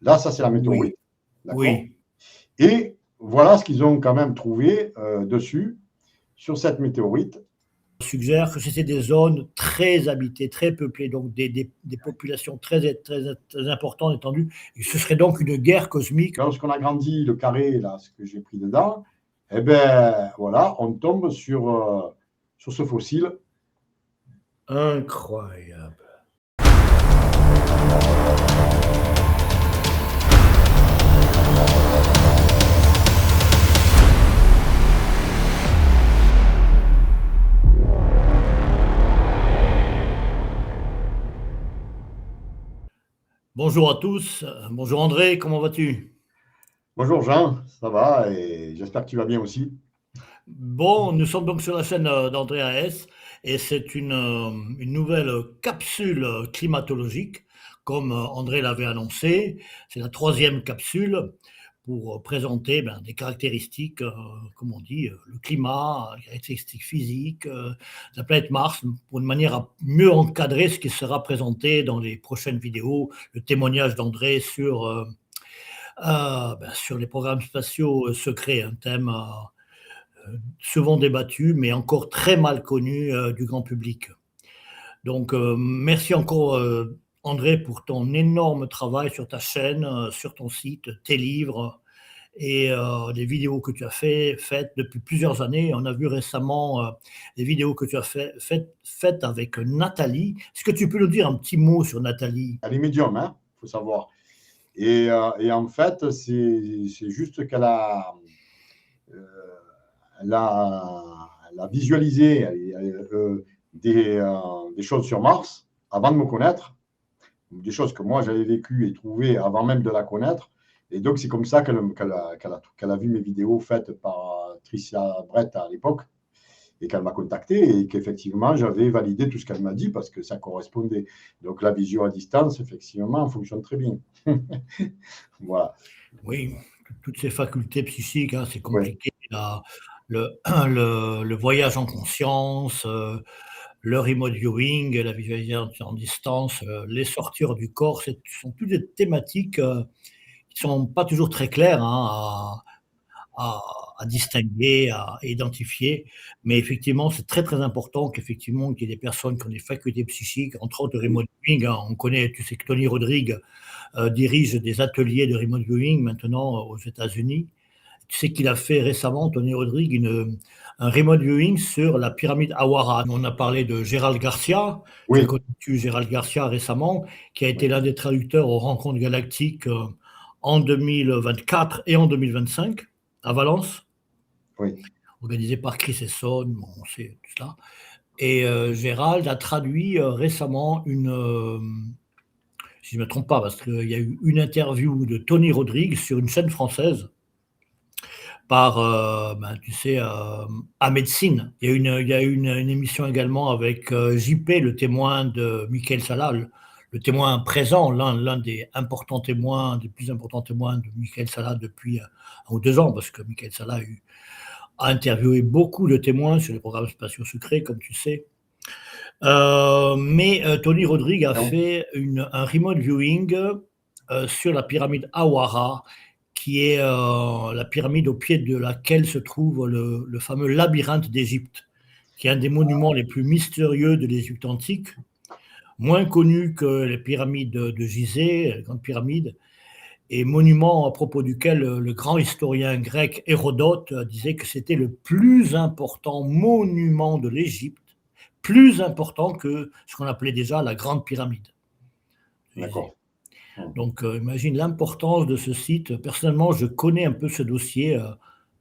Là, ça, c'est la Oui, météorite. D'accord? oui. Et voilà ce qu'ils ont quand même trouvé dessus, sur cette météorite. Suggère que c'était des zones très habitées, très peuplées, donc des populations très importantes, étendues. Et ce serait donc une guerre cosmique. Lorsqu'on agrandit le carré, là, ce que j'ai pris dedans, eh ben voilà, on tombe sur ce fossile. Incroyable. Bonjour à tous. Bonjour André, comment vas-tu? Bonjour Jean, ça va et j'espère que tu vas bien aussi. Bon, nous sommes donc sur la chaîne d'André AS et c'est une nouvelle capsule climatologique, comme André l'avait annoncé. C'est la troisième capsule pour présenter des caractéristiques, comme on dit, le climat, les caractéristiques physiques de la planète Mars, pour une manière à mieux encadrer ce qui sera présenté dans les prochaines vidéos, le témoignage d'André sur les programmes spatiaux secrets, un thème souvent débattu, mais encore très mal connu du grand public. Donc, merci encore, André, pour ton énorme travail sur ta chaîne, sur ton site, tes livres et les vidéos que tu as faites depuis plusieurs années. On a vu récemment les vidéos que tu as faites avec Nathalie. Est-ce que tu peux nous dire un petit mot sur Nathalie? Elle est médium, hein, faut savoir. Et en fait, c'est juste qu'elle a, euh, elle a visualisé des choses sur Mars avant de me connaître, des choses que moi j'avais vécues et trouvées avant même de la connaître. Et donc, c'est comme ça qu'elle a vu mes vidéos faites par Tricia Brett à l'époque et qu'elle m'a contacté et qu'effectivement, j'avais validé tout ce qu'elle m'a dit parce que ça correspondait. Donc, la visio à distance, effectivement, fonctionne très bien. Voilà. Oui, toutes ces facultés psychiques, hein, c'est Ouais. compliqué. Le voyage en conscience, le remote viewing, la visualisation en distance, les sortir du corps, ce sont toutes des thématiques qui ne sont pas toujours très claires, hein, à à distinguer, à identifier. Mais effectivement, c'est très, très important qu'effectivement, qu'il y ait des personnes qui ont des facultés psychiques, entre autres le remote viewing, hein. On connaît, tu sais que Tony Rodrigue dirige des ateliers de remote viewing maintenant aux États-Unis. Tu sais qu'il a fait récemment, Tony Rodrigue, un remote viewing sur la pyramide Awara. On a parlé de Gérald Garcia, tu as Oui, connu Gérald Garcia récemment, qui a été oui, l'un des traducteurs aux Rencontres galactiques en 2024 et en 2025 à Valence, oui. organisé par Chris Esson, bon, c'est tout cela. Et Gérald a traduit récemment si je ne me trompe pas, parce qu'il y a eu une interview de Tony Rodrigue sur une chaîne française par, tu sais, à Médecine. Il y a eu une émission également avec JP, le témoin de Michael Salah, le témoin présent, l'un des importants témoins, des plus importants témoins de Michael Salah depuis 1 ou 2 ans, parce que Michael Salah a interviewé beaucoup de témoins sur les programmes spatiaux secrets, comme tu sais. Mais Tony Rodrigue a Non. fait un remote viewing sur la pyramide Awara, qui est la pyramide au pied de laquelle se trouve le fameux labyrinthe d'Égypte, qui est un des monuments les plus mystérieux de l'Égypte antique, moins connu que les pyramides de Gizeh, les grandes pyramides, et monument à propos duquel le grand historien grec Hérodote disait que c'était le plus important monument de l'Égypte, plus important que ce qu'on appelait déjà la grande pyramide de Gizeh. D'accord. Mhm. Donc, imagine l'importance de ce site. Personnellement, je connais un peu ce dossier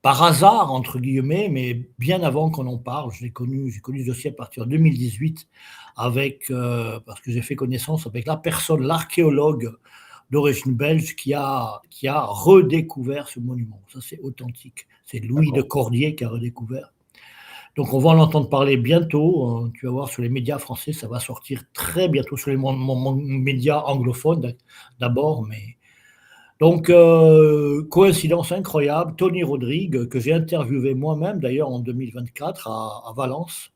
par hasard, entre guillemets, mais bien avant qu'on en parle. J'ai connu ce dossier à partir de 2018 parce que j'ai fait connaissance avec la personne, l'archéologue d'origine belge qui a redécouvert ce monument. Ça, c'est authentique. C'est Louis de D'accord. Cordier qui a redécouvert. Donc, on va en entendre parler bientôt. Tu vas voir sur les médias français, ça va sortir très bientôt sur les médias anglophones d'abord. Mais donc, coïncidence incroyable, Tony Rodrigue, que j'ai interviewé moi-même d'ailleurs en 2024 à Valence,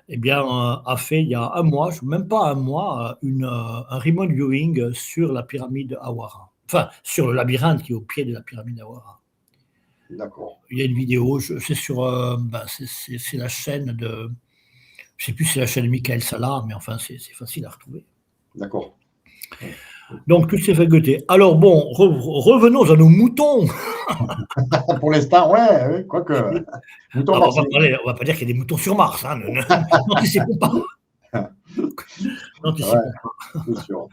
eh bien, a fait il y a un mois, même pas un mois, un remote viewing sur la pyramide Awara. enfin, sur le labyrinthe qui est au pied de la pyramide d'Awara. D'accord. Il y a une vidéo, c'est sur, c'est la chaîne de, je ne sais plus si c'est la chaîne de Michael Salah, mais enfin, c'est facile à retrouver. D'accord. Donc, tout s'est fait goûter. Alors bon, revenons à nos moutons. Pour l'instant, ouais, quoique. Mouton Alors, marseillais. on va pas dire qu'il y a des moutons sur Mars, hein, n'anticipons pas. Ouais, N'anticipons pas. c'est sûr.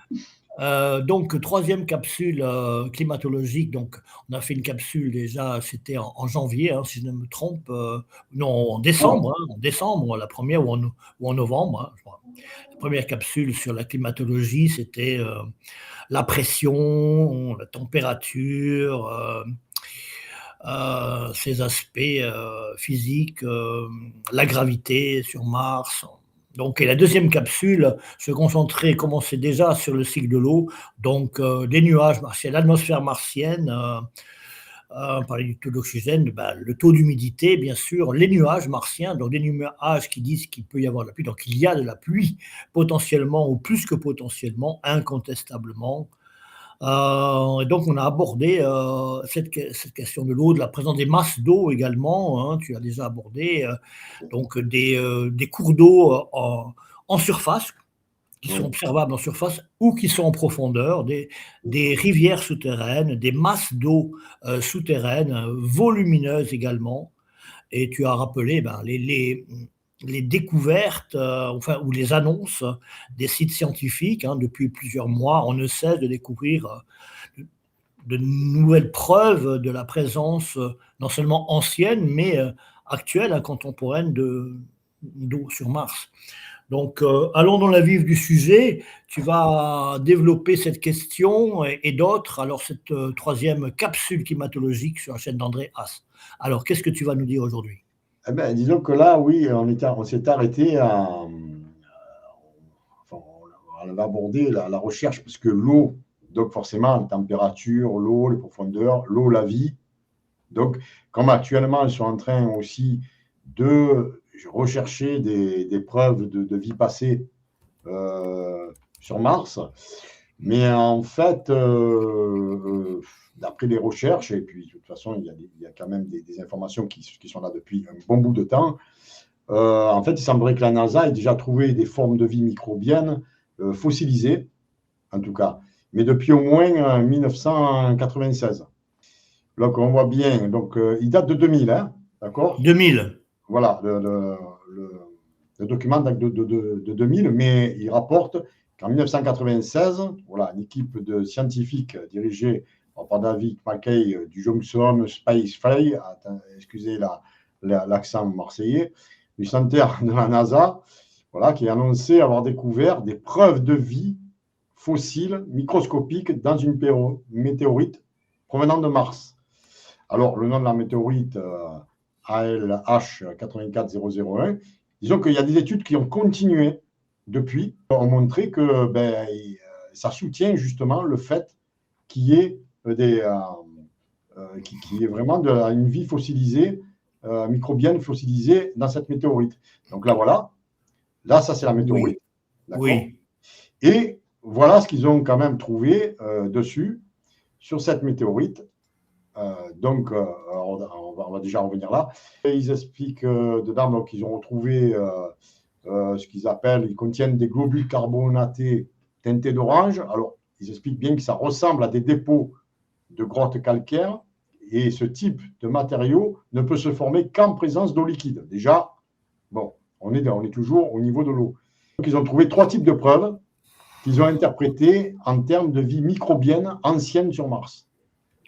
Donc, troisième capsule climatologique. Donc, on a fait une capsule déjà, c'était en janvier, hein, si je ne me trompe. Non, en décembre, hein, en décembre, la première, ou en novembre, hein, je crois. La première capsule sur la climatologie, c'était la pression, la température, ses aspects physiques, la gravité sur Mars. Donc, et la deuxième capsule se concentrait, commençait déjà sur le cycle de l'eau, donc les nuages martiens, l'atmosphère martienne, on parlait du taux d'oxygène, ben, le taux d'humidité, bien sûr, les nuages martiens, donc des nuages qui disent qu'il peut y avoir de la pluie, donc il y a de la pluie potentiellement, ou plus que potentiellement, incontestablement. Et donc, on a abordé cette question de l'eau, de la présence des masses d'eau également, hein, tu as déjà abordé, donc des cours d'eau en surface, qui sont observables en surface ou qui sont en profondeur, des rivières souterraines, des masses d'eau souterraines, volumineuses également. Et tu as rappelé ben, les découvertes, enfin, ou les annonces des sites scientifiques. Hein, depuis plusieurs mois, on ne cesse de découvrir de nouvelles preuves de la présence, non seulement ancienne, mais actuelle, hein, contemporaine d'eau sur Mars. Donc, allons dans la vif du sujet. Tu vas développer cette question et d'autres. Alors, cette troisième capsule climatologique sur la chaîne d'André Haas. Alors, qu'est-ce que tu vas nous dire aujourd'hui? Eh ben, disons que là, oui, on s'est arrêté à. Enfin, on avait abordé la recherche, parce que l'eau, donc forcément, la température, l'eau, les profondeurs, l'eau, la vie. Donc, comme actuellement, ils sont en train aussi de rechercher des preuves de vie passée sur Mars. Mais en fait, d'après les recherches, et puis de toute façon, il y a quand même des informations qui sont là depuis un bon bout de temps, en fait, il semblerait que la NASA ait déjà trouvé des formes de vie microbiennes fossilisées, en tout cas, mais depuis au moins 1996. Donc, on voit bien, donc, il date de 2000, hein, d'accord? 2000. Voilà, le document date de 2000, mais il rapporte qu'en 1996, voilà, une équipe de scientifiques dirigée par David McKay du Johnson Space Flight, excusez l'accent marseillais, du centre de la NASA, voilà, qui a annoncé avoir découvert des preuves de vie fossile microscopique dans une météorite provenant de Mars. Alors, le nom de la météorite, ALH 84001, disons qu'il y a des études qui ont continué depuis, ont montré que ça soutient justement le fait qu'il y ait qu'il y ait vraiment une vie fossilisée, microbienne fossilisée dans cette météorite. Donc là, voilà. Là, ça, c'est la météorite. Oui. Et voilà ce qu'ils ont quand même trouvé dessus, sur cette météorite. Donc, on va déjà revenir là. Et ils expliquent dedans qu'ils ont retrouvé ce qu'ils appellent, ils contiennent des globules carbonatés teintés d'orange. Alors, ils expliquent bien que ça ressemble à des dépôts de grottes calcaires, et ce type de matériau ne peut se former qu'en présence d'eau liquide. Déjà, bon, on est toujours au niveau de l'eau. Donc, ils ont trouvé 3 types de preuves qu'ils ont interprétées en termes de vie microbienne ancienne sur Mars.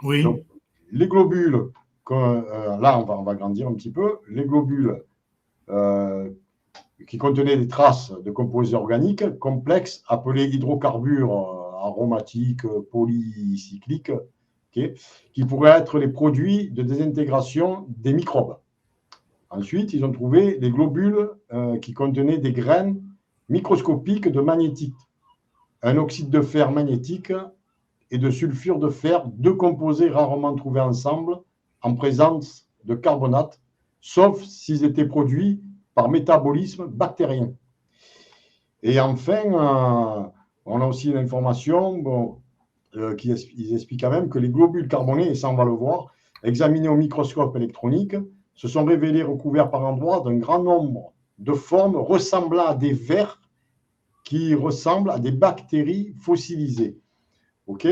Oui. Donc, les globules, là, on va grandir un petit peu, les globules qui contenaient des traces de composés organiques complexes appelés hydrocarbures aromatiques polycycliques, qui pourraient être les produits de désintégration des microbes. Ensuite, ils ont trouvé des globules qui contenaient des graines microscopiques de magnétite, un oxyde de fer magnétique et de sulfure de fer, 2 composés rarement trouvés ensemble en présence de carbonate, sauf s'ils étaient produits par métabolisme bactérien. Et enfin, on a aussi une information, bon, ils expliquent quand même que les globules carbonés, et ça on va le voir, examinés au microscope électronique, se sont révélés recouverts par endroits d'un grand nombre de formes ressemblant à des vers qui ressemblent à des bactéries fossilisées. OK?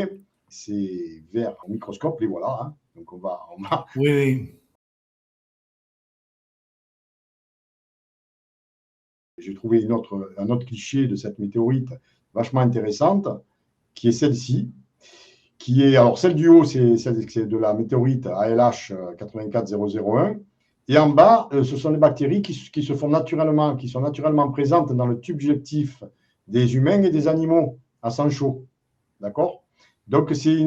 Ces vers au microscope, les voilà. Hein. Donc on va. Oui, oui. J'ai trouvé un autre cliché de cette météorite vachement intéressante, qui est celle-ci, qui est, alors celle du haut, c'est de la météorite ALH 84001, et en bas, ce sont les bactéries qui se font naturellement, qui sont naturellement présentes dans le tube digestif des humains et des animaux à sang chaud. D'accord? Donc, c'est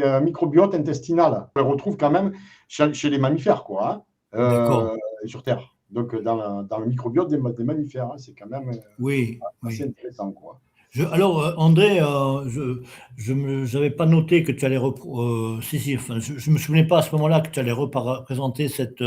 un microbiote intestinal. On le retrouve quand même chez les mammifères, quoi, hein, sur Terre. Donc, dans le microbiote des mammifères, hein, c'est quand même assez intéressant, quoi. Alors, André, je n'avais pas noté que tu allais enfin, je ne me souvenais pas à ce moment-là que tu allais représenter cette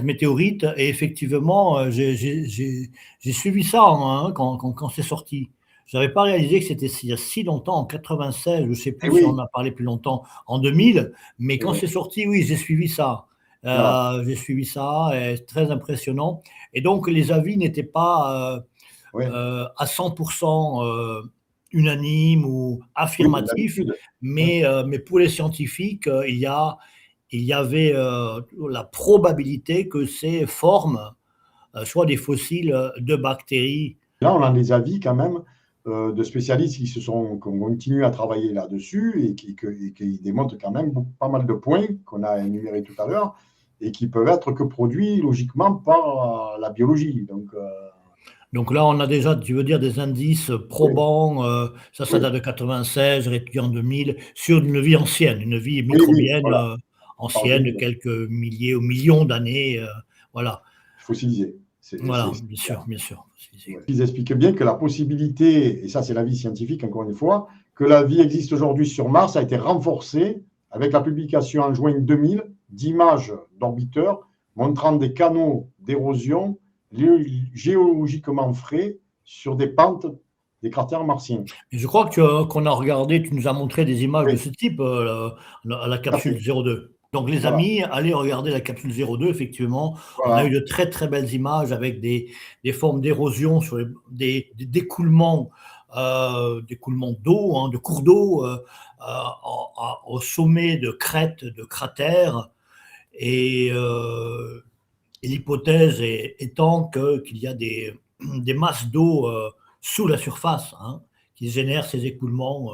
météorite. Et effectivement, j'ai suivi ça hein, quand c'est sorti. Je n'avais pas réalisé que c'était il y a si longtemps, en 96, je ne sais plus si on en a parlé plus longtemps, en 2000, mais quand c'est sorti, oui, j'ai suivi ça. J'ai suivi ça, et c'est très impressionnant. Et donc, les avis n'étaient pas à 100% unanime ou affirmatif, mais pour les scientifiques, il y avait la probabilité que ces formes soient des fossiles de bactéries. Là, on a des avis quand même de spécialistes qui ont continué à travailler là-dessus et qui démontrent quand même pas mal de points qu'on a énumérés tout à l'heure et qui peuvent être que produits logiquement par la biologie. Donc là, on a déjà, tu veux dire, des indices probants, ça date de 96, réétudié en 2000, sur une vie ancienne, une vie microbienne ancienne de quelques milliers ou millions d'années, voilà. Fossilisée. Voilà, bien sûr, bien sûr. Ils expliquent bien que la possibilité, et ça c'est l'avis scientifique encore une fois, que la vie existe aujourd'hui sur Mars a été renforcée avec la publication en juin 2000 d'images d'orbiteurs montrant des canaux d'érosion géologiquement frais sur des pentes des cratères martiens. Et je crois qu'on a regardé, tu nous as montré des images de ce type à la capsule 02. Donc les amis, allez regarder la capsule 02, effectivement. On a eu de très très belles images avec des formes d'érosion sur des découlements d'eau, hein, de cours d'eau au sommet de crêtes, de cratères. Et l'hypothèse étant qu'il y a des masses d'eau sous la surface hein, qui génèrent ces écoulements.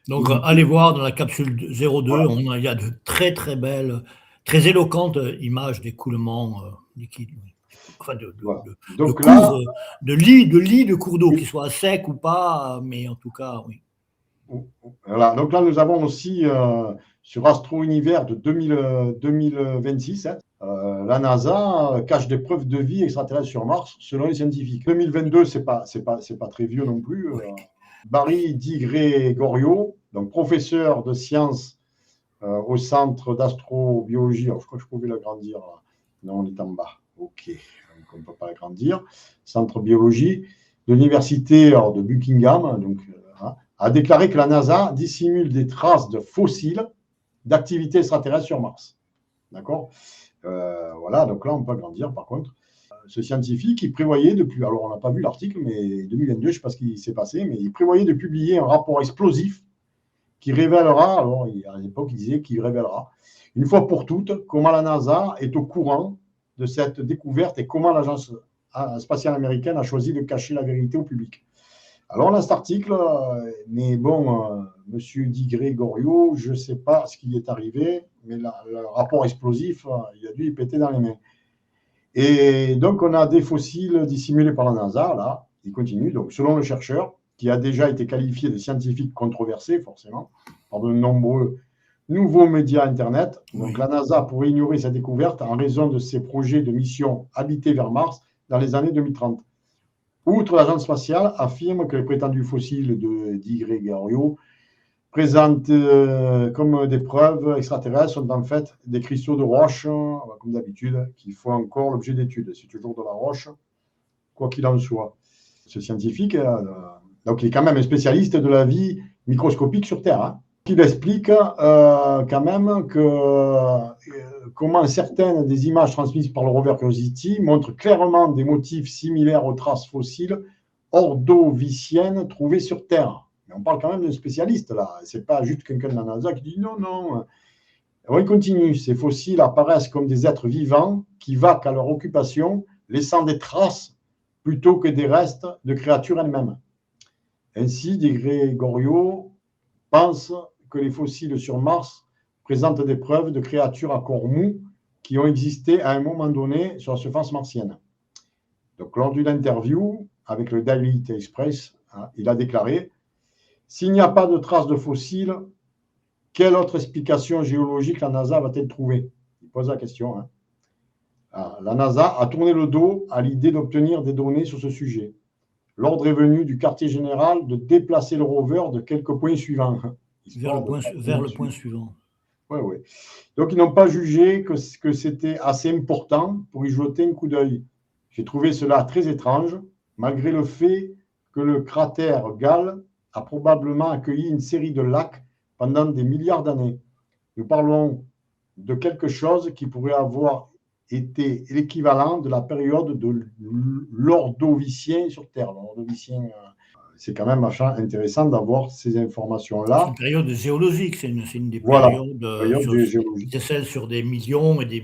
Donc, allez voir dans la capsule 02, il y a de très très belles, très éloquentes images d'écoulements liquides. Enfin, de lits de cours d'eau, qu'ils soient secs ou pas, mais en tout cas, oui. Voilà. Donc là, nous avons aussi sur Astro Univers de 2026, hein, la NASA cache des preuves de vie extraterrestre sur Mars, selon les scientifiques. 2022, c'est pas très vieux non plus. Barry Di Gregorio, donc professeur de sciences au centre d'astrobiologie. Je crois que je pouvais l'agrandir. Non, on est en bas. OK. Donc, on ne peut pas l'agrandir. Centre biologie de l'université de Buckingham. Donc, a déclaré que la NASA dissimule des traces de fossiles d'activité extraterrestre sur Mars. D'accord ? Voilà, donc là, on peut agrandir par contre. Ce scientifique, il prévoyait depuis, alors on n'a pas vu l'article, mais 2022, je ne sais pas ce qui s'est passé, mais il prévoyait de publier un rapport explosif qui révélera, alors à l'époque, il disait qu'il révélera, une fois pour toutes, comment la NASA est au courant de cette découverte et comment l'agence spatiale américaine a choisi de cacher la vérité au public. Alors, on a cet article, mais bon, Monsieur Di Gregorio, je ne sais pas ce qui est arrivé, mais le rapport explosif, il a dû y péter dans les mains. Et donc, on a des fossiles dissimulés par la NASA, là, il continue. Donc, selon le chercheur, qui a déjà été qualifié de scientifique controversé, forcément, par de nombreux nouveaux médias Internet, donc la NASA pourrait ignorer sa découverte en raison de ses projets de mission habitée vers Mars dans les années 2030. Outre, l'agence spatiale affirme que les prétendus fossiles de Di Gregorio présentent comme des preuves extraterrestres sont en fait des cristaux de roche, comme d'habitude, qui font encore l'objet d'études. C'est toujours de la roche, quoi qu'il en soit. Ce scientifique, donc il est quand même un spécialiste de la vie microscopiques sur Terre. Hein. Il explique quand même comment certaines des images transmises par le rover Curiosity montrent clairement des motifs similaires aux traces fossiles ordoviciennes trouvées sur Terre. Mais on parle quand même de spécialistes là. C'est pas juste quelqu'un de la NASA qui dit non, non. Alors, il continue. Ces fossiles apparaissent comme des êtres vivants qui vaquent à leur occupation, laissant des traces plutôt que des restes de créatures elles-mêmes. Ainsi, Di Gregorio pense que les fossiles sur Mars présentent des preuves de créatures à corps mou qui ont existé à un moment donné sur la surface martienne. Donc, lors d'une interview avec le Daily Express, il a déclaré « S'il n'y a pas de traces de fossiles, quelle autre explication géologique la NASA va-t-elle trouver ?» Il pose la question. Hein. La NASA a tourné le dos à l'idée d'obtenir des données sur ce sujet. L'ordre est venu du quartier général de déplacer le rover de quelques points suivants. Vers le point suivant. Oui, oui. Donc, ils n'ont pas jugé que c'était assez important pour y jeter un coup d'œil. J'ai trouvé cela très étrange, malgré le fait que le cratère Gale a probablement accueilli une série de lacs pendant des milliards d'années. Nous parlons de quelque chose qui pourrait avoir été l'équivalent de la période de l'Ordovicien sur Terre. L'Ordovicien, c'est quand même intéressant d'avoir ces informations-là. C'est une période géologique, c'est une des périodes géologiques. C'est celle sur des millions et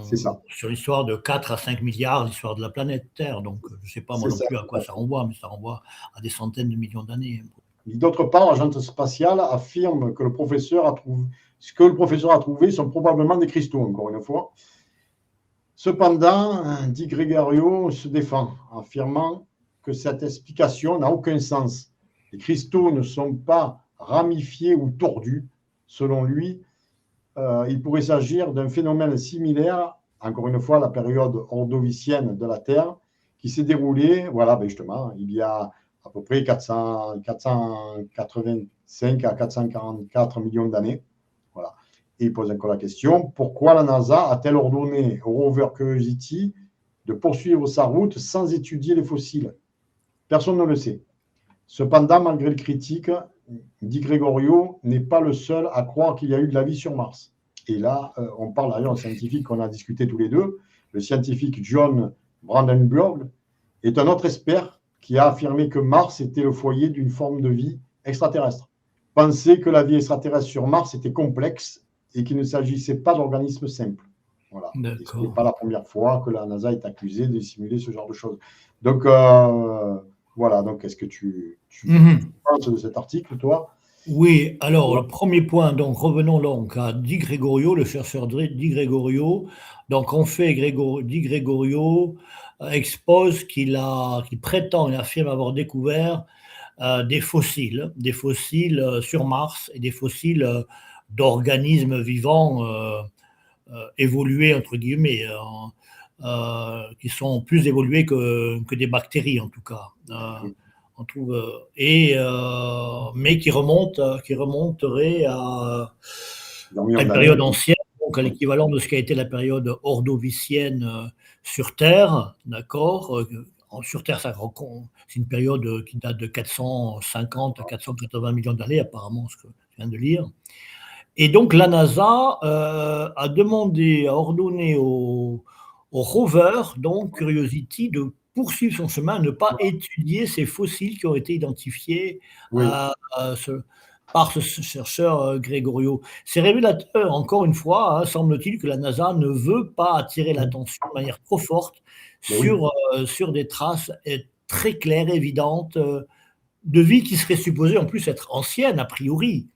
c'est ça. Sur l'histoire de 4 à 5 milliards, l'histoire de la planète Terre. Donc, je ne sais pas moi non plus à quoi ça renvoie, mais ça renvoie à des centaines de millions d'années. D'autre part, l'agence spatiale affirme que ce que le professeur a trouvé sont probablement des cristaux, encore une fois. Cependant, Di Gregorio se défend, affirmant que cette explication n'a aucun sens. Les cristaux ne sont pas ramifiés ou tordus. Selon lui, il pourrait s'agir d'un phénomène similaire, encore une fois, à la période ordovicienne de la Terre, qui s'est déroulée, justement, il y a à peu près 485 à 444 millions d'années. Voilà. Et il pose encore la question, pourquoi la NASA a-t-elle ordonné au rover Curiosity de poursuivre sa route sans étudier les fossiles? Personne ne le sait. Cependant, malgré les critiques, Di Gregorio n'est pas le seul à croire qu'il y a eu de la vie sur Mars. Et là, on parle d'ailleurs d'un scientifique qu'on a discuté tous les deux. Le scientifique John Brandenburg est un autre expert qui a affirmé que Mars était le foyer d'une forme de vie extraterrestre. Penser que la vie extraterrestre sur Mars était complexe et qu'il ne s'agissait pas d'organismes simples. Voilà. Ce n'est pas la première fois que la NASA est accusée de simuler ce genre de choses. Donc, voilà. Donc, est-ce que tu penses de cet article, toi? Oui, alors le premier point, donc revenons donc à Di Gregorio, le chercheur Di Gregorio. Donc en fait, Di Gregorio expose qu'il prétend et affirme avoir découvert des fossiles sur Mars et des fossiles d'organismes vivants évolués, entre guillemets, qui sont plus évolués que des bactéries en tout cas. On trouve, mais qui remonterait à une période ancienne, donc à l'équivalent de ce qui a été la période ordovicienne sur Terre, d'accord. Sur Terre, c'est une période qui date de 450 à 480 millions d'années, apparemment, ce que je viens de lire. Et donc la NASA a ordonné au rover, donc Curiosity, de poursuivre son chemin, ne pas étudier ces fossiles qui ont été identifiés par ce chercheur Gregorio. C'est révélateur, encore une fois, semble-t-il, que la NASA ne veut pas attirer l'attention de manière trop forte sur des traces très claires, évidentes, de vie qui serait supposée en plus être ancienne, a priori.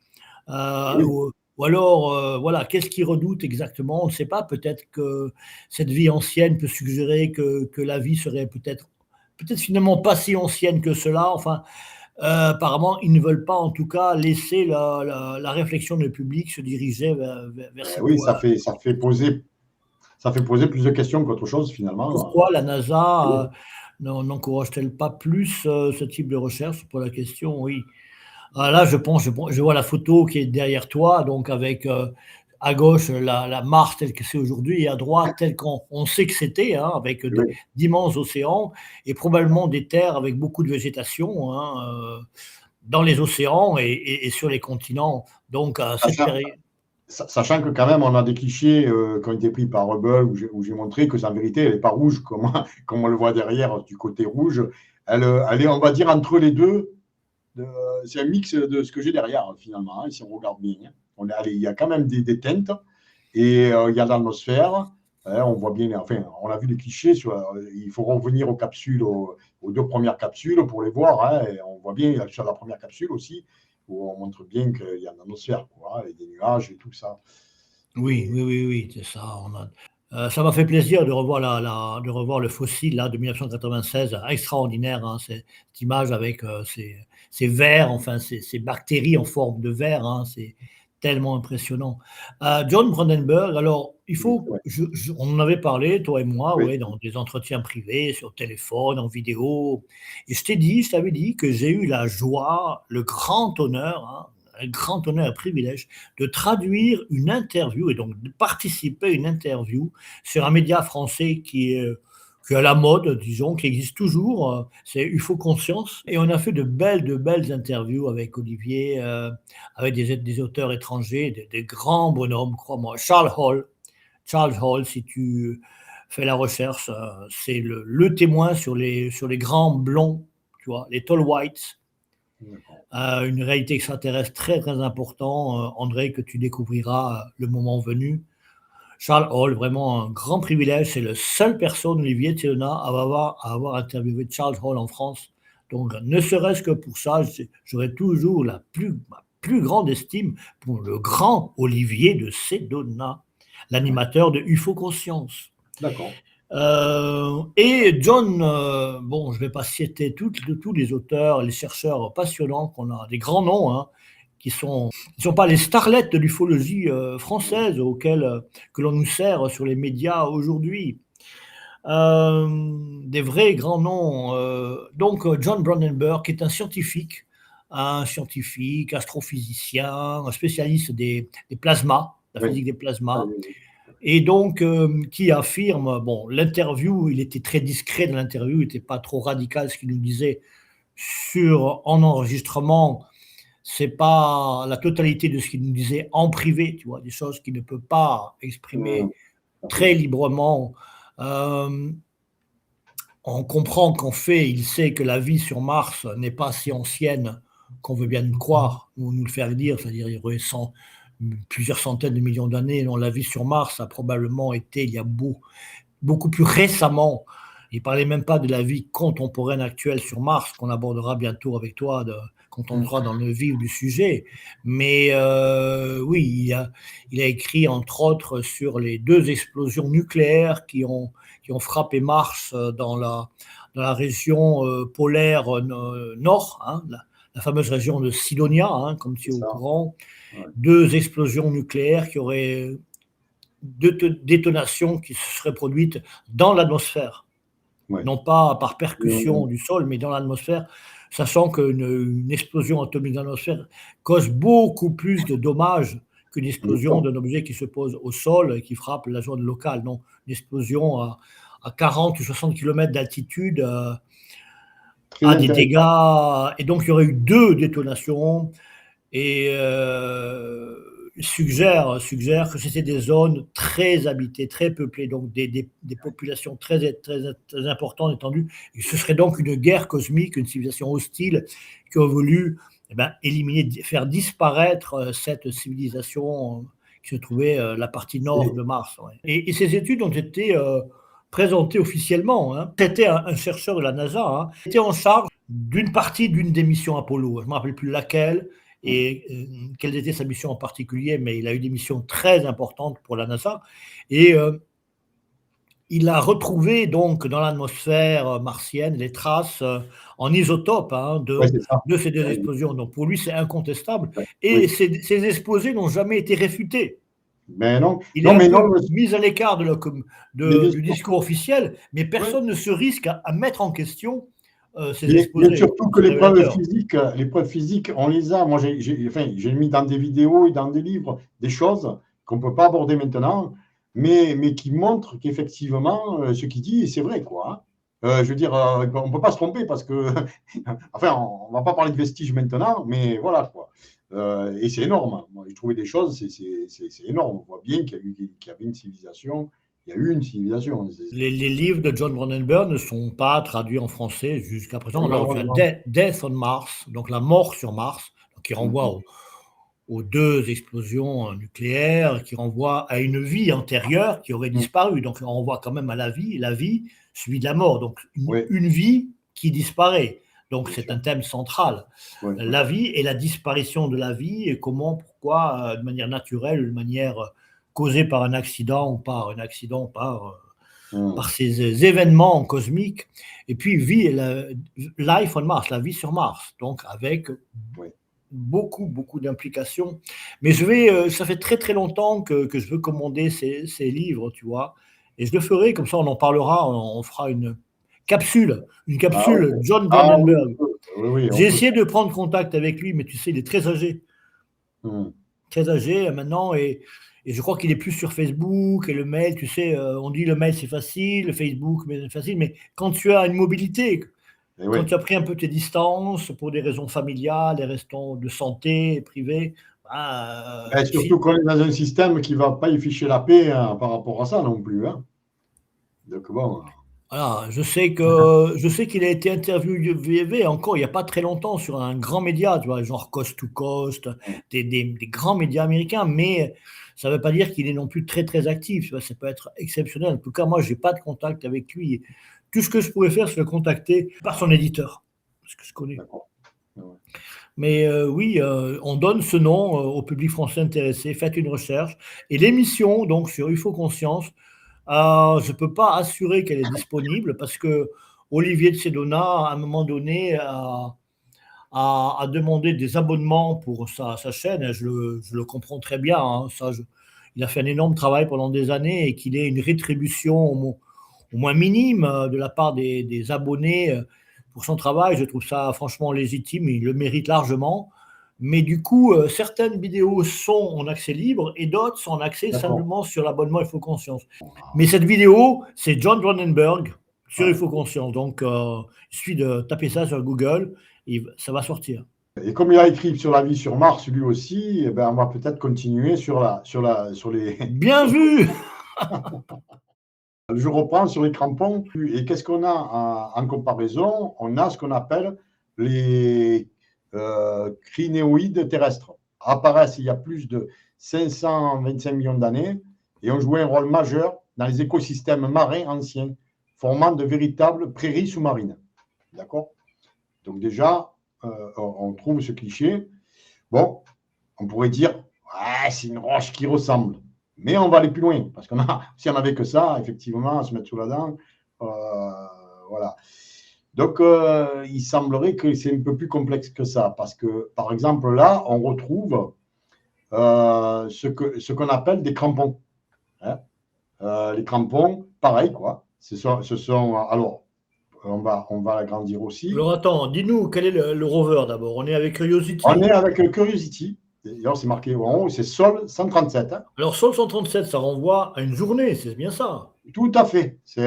Ou alors, qu'est-ce qu'ils redoutent exactement? On ne sait pas. Peut-être que cette vie ancienne peut suggérer que la vie serait peut-être finalement pas si ancienne que cela. Enfin, apparemment, ils ne veulent pas, en tout cas, laisser la réflexion du public se diriger vers ce point. Ça fait poser plus de questions qu'autre chose, finalement. Pourquoi la NASA n'encourage-t-elle pas plus ce type de recherche? Pour la question, oui. Là, je vois la photo qui est derrière toi, donc avec à gauche la Mars telle que c'est aujourd'hui et à droite telle qu'on sait que c'était, avec d'immenses océans et probablement des terres avec beaucoup de végétation. dans les océans et sur les continents. Donc, à cette période. Sachant que quand même, on a des clichés qui ont été pris par Hubble, où j'ai montré que en vérité, elle n'est pas rouge, comme on le voit derrière, du côté rouge. Elle est, on va dire, entre les deux. C'est un mix de ce que j'ai derrière, finalement, hein, si on regarde bien. Il y a quand même des teintes, et il y a l'atmosphère. On voit bien, enfin, on a vu les clichés. Il faut revenir aux capsules, aux 2 premières capsules pour les voir. Hein, et on voit bien sur la première capsule aussi, où on montre bien qu'il y a une atmosphère, quoi, et des nuages et tout ça. Oui, c'est ça. Ça m'a fait plaisir de revoir, de revoir le fossile là, de 1996, extraordinaire, hein, cette image avec ces vers, enfin ces bactéries en forme de verre, hein, c'est tellement impressionnant. John Brandenburg, alors il faut, Ouais. on en avait parlé, toi et moi, Oui. ouais, dans des entretiens privés, sur téléphone, en vidéo, et je t'avais dit que j'ai eu la joie, le grand honneur, hein, un grand honneur, un privilège de traduire une interview et donc de participer à une interview sur un média français qui est à la mode, disons, qui existe toujours, c'est UFO Conscience. Et on a fait de belles interviews avec Olivier, avec des auteurs étrangers, des grands bonhommes, crois-moi. Charles Hall, si tu fais la recherche, c'est le témoin sur les grands blonds, tu vois, les tall whites. Une réalité extraterrestre très important, André, que tu découvriras le moment venu. Charles Hall, vraiment un grand privilège. C'est la seule personne, Olivier Théona, à avoir interviewé Charles Hall en France. Donc, ne serait-ce que pour ça, j'aurais toujours ma plus grande estime pour le grand Olivier de Sedona, l'animateur de UFO Conscience. D'accord. Et John, bon, je ne vais pas citer tous les auteurs, les chercheurs passionnants qu'on a, des grands noms, hein, qui ne sont pas les starlettes de l'ufologie française que l'on nous sert sur les médias aujourd'hui. Des vrais grands noms. Donc, John Brandenburg, qui est un scientifique, astrophysicien, un spécialiste des plasmas, la physique des plasmas. Et donc, qui affirme, bon, l'interview, il était très discret dans l'interview, il n'était pas trop radical ce qu'il nous disait en enregistrement. C'est pas la totalité de ce qu'il nous disait en privé, tu vois, des choses qu'il ne peut pas exprimer très librement. On comprend qu'en fait, il sait que la vie sur Mars n'est pas si ancienne qu'on veut bien nous croire, ou nous le faire dire, c'est-à-dire il y aurait plusieurs centaines de millions d'années, dont la vie sur Mars a probablement été il y a beaucoup plus récemment. Il ne parlait même pas de la vie contemporaine actuelle sur Mars, qu'on abordera bientôt avec toi, quand on sera dans le vif du sujet. Mais oui, il a écrit entre autres sur les 2 explosions nucléaires qui ont frappé Mars dans la région polaire nord, hein, la fameuse région de Sidonia, hein, comme tu es au courant. 2 explosions nucléaires qui auraient 2 détonations qui se seraient produites dans l'atmosphère. Non pas par percussion du sol, mais dans l'atmosphère, sachant qu'une explosion atomique dans l'atmosphère cause beaucoup plus de dommages qu'une explosion d'un objet qui se pose au sol et qui frappe la zone locale. Non, une explosion à 40 ou 60 km d'altitude a des dégâts. Et donc, il y aurait eu 2 détonations. Et suggère que c'était des zones très habitées, très peuplées, donc des populations très importantes, étendues. Et ce serait donc une guerre cosmique, une civilisation hostile qui a voulu éliminer, faire disparaître cette civilisation qui se trouvait la partie nord de Mars. Ouais. Et ces études ont été présentées officiellement. Hein. C'était un chercheur de la NASA, hein, qui était en charge d'une partie d'une des missions Apollo. Je ne me rappelle plus laquelle et quelle était sa mission en particulier, mais il a eu des missions très importantes pour la NASA. Et il a retrouvé donc dans l'atmosphère martienne les traces en isotopes de ces 2 explosions. Donc pour lui, c'est incontestable. Et ces exposés n'ont jamais été réfutés. Mais non. Il est mis à l'écart du discours officiel, mais personne ne se risque à mettre en question ces exposés. Mais surtout que l'épreuve physique, on les a. Moi, j'ai mis dans des vidéos et dans des livres des choses qu'on ne peut pas aborder maintenant, mais qui montrent qu'effectivement, ce qu'il dit, c'est vrai, quoi. Je veux dire, on ne peut pas se tromper parce que, enfin, on ne va pas parler de vestiges maintenant, mais voilà quoi. Et c'est énorme. Moi, j'ai trouvé des choses, c'est énorme. On voit bien qu'il y avait une civilisation. Il y a eu une civilisation. Les livres de John Cronenberg ne sont pas traduits en français jusqu'à présent. Alors, tu as Malheureusement. Death on Mars, donc la mort sur Mars, donc qui renvoie Mhm. aux deux explosions nucléaires, qui renvoie à une vie antérieure qui aurait disparu. Donc, on renvoie quand même à la vie suivie de la mort. Donc, Oui, une vie qui disparaît. Donc, bien c'est sûr. un thème central. Oui, oui. La vie et la disparition de la vie, et comment, pourquoi, de manière naturelle, de manière causée par un accident ou par un accident, par ces événements cosmiques. Et puis, Life on Mars, la vie sur Mars, donc avec Oui. beaucoup d'implications. Mais ça fait très très longtemps que je veux commander ces livres, tu vois. Et je le ferai, comme ça on en parlera, on fera une Ah, ok. capsule John Ah oui, Cronenberg. oui, oui, on J'ai peut. essayé de prendre contact avec lui, mais tu sais, il est Mhm. très âgé maintenant, et je crois qu'il est plus sur Facebook et le mail, tu sais, on dit le mail c'est facile, le Facebook c'est facile, mais quand tu as une mobilité, Et quand oui. tu as pris un peu tes distances pour des raisons familiales, des raisons de santé privée, Et surtout qu'on est dans un système qui ne va pas y ficher la paix par rapport à ça non plus. Hein. Donc bon. voilà, je sais qu'il a été interviewé encore il n'y a pas très longtemps sur un grand média, tu vois, genre Coast to Coast, des grands médias américains, mais ça ne veut pas dire qu'il est non plus très très actif. Tu vois, ça peut être exceptionnel. En tout cas, moi, je n'ai pas de contact avec lui. Tout ce que je pouvais faire, c'est le contacter par son éditeur, parce que je connais. D'accord. Ouais. Mais oui, on donne ce nom au public français intéressé. Faites une recherche. Et l'émission, donc sur UFO Conscience, je ne peux pas assurer qu'elle est disponible parce que Olivier de Sedona, à un moment donné, a demandé des abonnements pour sa chaîne. Et je le comprends très bien. Hein. Il a fait un énorme travail pendant des années, et qu'il ait une rétribution au moins minime de la part des abonnés pour son travail. Je trouve ça franchement légitime. Il le mérite largement. Mais du coup, certaines vidéos sont en accès libre et d'autres sont en accès D'accord. simplement sur l'abonnement UFO Conscience. Mais cette vidéo, c'est John Cronenberg sur Ouais. UFO Conscience. Donc, il suffit de taper ça sur Google et ça va sortir. Et comme il a écrit sur la vie sur Mars, lui aussi, eh ben, on va peut-être continuer sur les. Bien vu. Je reprends sur les crampons. Et qu'est-ce qu'on a en comparaison? On a ce qu'on appelle les crinéoïdes terrestres. Apparaissent il y a plus de 525 millions d'années et ont joué un rôle majeur dans les écosystèmes marins anciens, formant de véritables prairies sous-marines. D'accord? Donc déjà, on trouve ce cliché. Bon, on pourrait dire, ouais, c'est une roche qui ressemble. Mais on va aller plus loin, parce qu'on a, si on n'avait que ça, effectivement, à se mettre sous la dent, voilà. Donc, il semblerait que c'est un peu plus complexe que ça, parce que, par exemple, là, on retrouve ce qu'on appelle des crampons. Hein. Les crampons, pareil, quoi. Alors, on va l'agrandir aussi. Alors attends, dis-nous, quel est le rover d'abord? On est avec On est Curiosity. avec Curiosity. D'ailleurs, c'est marqué en haut, c'est Sol 137. Hein. Alors Sol 137, ça renvoie à une journée, c'est bien ça. Tout à fait. C'est